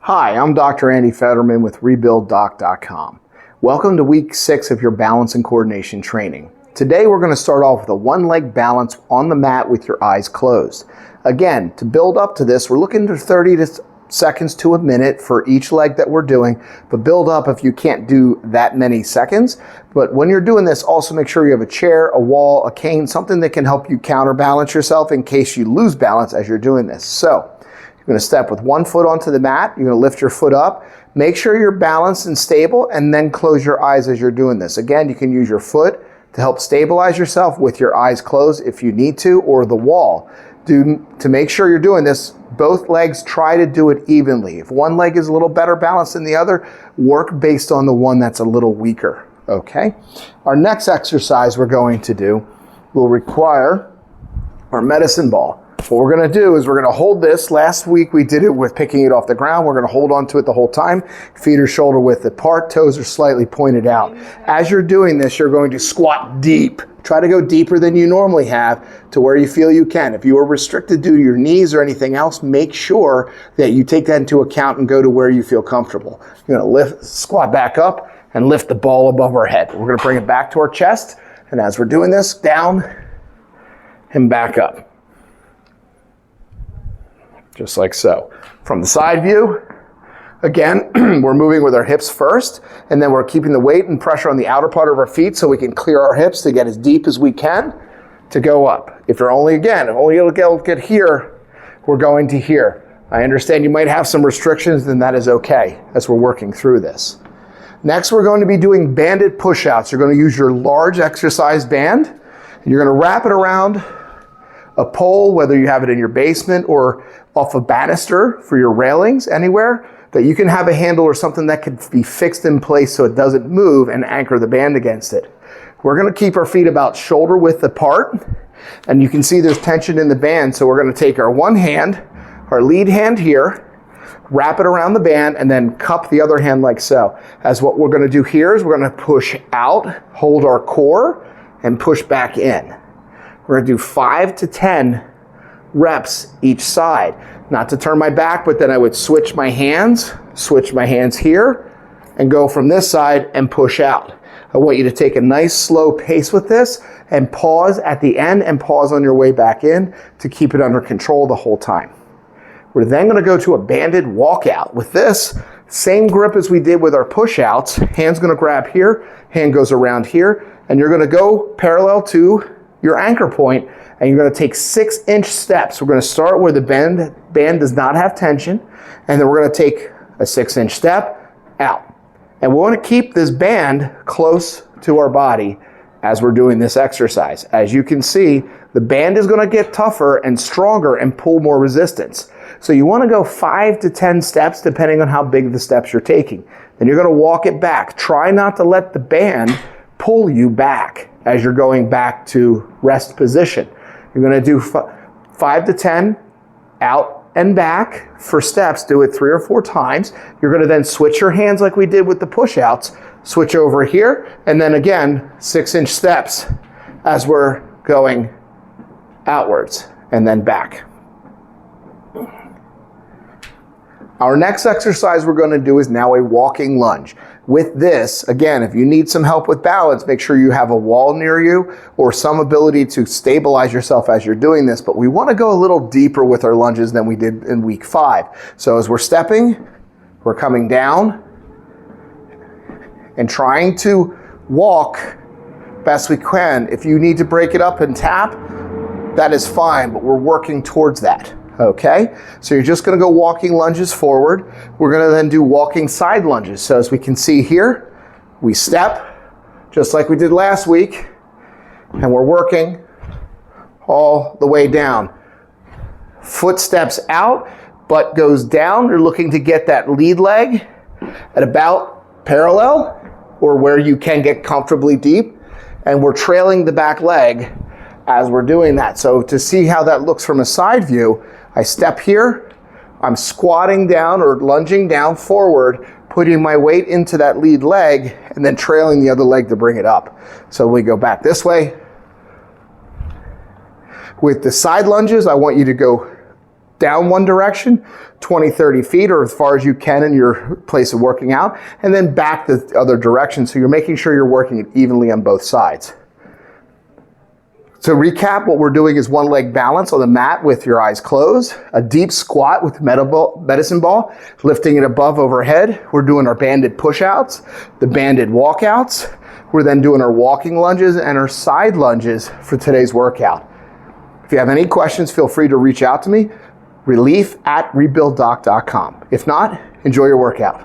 Hi, I'm Dr. Andy Federman with RebuildDoc.com. Welcome to week 6 of your balance and coordination training. Today we're going to start off with a one-leg balance on the mat with your eyes closed. Again, to build up to this, we're looking for 30 seconds to a minute for each leg that we're doing, but build up if you can't do that many seconds. But when you're doing this, also make sure you have a chair, a wall, a cane, something that can help you counterbalance yourself in case you lose balance as you're doing this. So, you're going to step with one foot onto the mat. You're going to lift your foot up. Make sure you're balanced and stable, and then close your eyes as you're doing this. Again, you can use your foot to help stabilize yourself with your eyes closed if you need to, or the wall. To make sure you're doing this, both legs, try to do it evenly. If one leg is a little better balanced than the other, work based on the one that's a little weaker, okay? Our next exercise we're going to do will require our medicine ball. What we're going to do is we're going to hold this. Last week we did it with picking it off the ground. We're going to hold on to it the whole time. Feet are shoulder width apart. Toes are slightly pointed out. As you're doing this, you're going to squat deep. Try to go deeper than you normally have to where you feel you can. If you are restricted due to your knees or anything else, make sure that you take that into account and go to where you feel comfortable. You're going to squat back up and lift the ball above our head. We're going to bring it back to our chest. And as we're doing this, down and back up. Just like so. From the side view, again, we're moving with our hips first, and then we're keeping the weight and pressure on the outer part of our feet so we can clear our hips to get as deep as we can to go up. If you're only able to get here, we're going to here. I understand you might have some restrictions, then that is okay as we're working through this. Next, we're going to be doing banded push-outs. You're going to use your large exercise band, and you're going to wrap it around a pole, whether you have it in your basement or off a banister for your railings, anywhere, that you can have a handle or something that could be fixed in place so it doesn't move and anchor the band against it. We're going to keep our feet about shoulder width apart, and you can see there's tension in the band, so we're going to take our one hand, our lead hand here, wrap it around the band, and then cup the other hand like so. As what we're going to do here is we're going to push out, hold our core, and push back in. We're going to do 5 to 10 reps each side. Not to turn my back, but then I would switch my hands here, and go from this side and push out. I want you to take a nice slow pace with this and pause at the end and pause on your way back in to keep it under control the whole time. We're then going to go to a banded walkout. With this, same grip as we did with our push-outs. Hand's going to grab here, hand goes around here, and you're going to go parallel to your anchor point, and you're going to take 6-inch steps. We're going to start where the band does not have tension, and then we're going to take a 6-inch step out. And we want to keep this band close to our body as we're doing this exercise. As you can see, the band is going to get tougher and stronger and pull more resistance. So you want to go 5 to 10 steps depending on how big the steps you're taking. Then you're going to walk it back. Try not to let the band pull you back as you're going back to rest position. You're going to do 5 to 10 out and back for steps. Do it 3 or 4 times. You're going to then switch your hands like we did with the push-outs. Switch over here, and then again, 6-inch steps as we're going outwards and then back. Our next exercise we're going to do is now a walking lunge. With this, again, if you need some help with balance, make sure you have a wall near you or some ability to stabilize yourself as you're doing this, but we want to go a little deeper with our lunges than we did in week 5. So as we're stepping, we're coming down and trying to walk best we can. If you need to break it up and tap, that is fine, but we're working towards that. Okay, so you're just going to go walking lunges forward. We're going to then do walking side lunges. So as we can see here, we step just like we did last week, and we're working all the way down. Foot steps out, butt goes down. You're looking to get that lead leg at about parallel or where you can get comfortably deep, and we're trailing the back leg as we're doing that. So to see how that looks from a side view, I step here, I'm squatting down or lunging down forward, putting my weight into that lead leg, and then trailing the other leg to bring it up. So we go back this way. With the side lunges, I want you to go down one direction, 20, 30 feet, or as far as you can in your place of working out, and then back the other direction. So you're making sure you're working it evenly on both sides. To recap, what we're doing is one leg balance on the mat with your eyes closed, a deep squat with medicine ball, lifting it above overhead. We're doing our banded push-outs, the banded walkouts. We're then doing our walking lunges and our side lunges for today's workout. If you have any questions, feel free to reach out to me, relief@rebuilddoc.com. If not, enjoy your workout.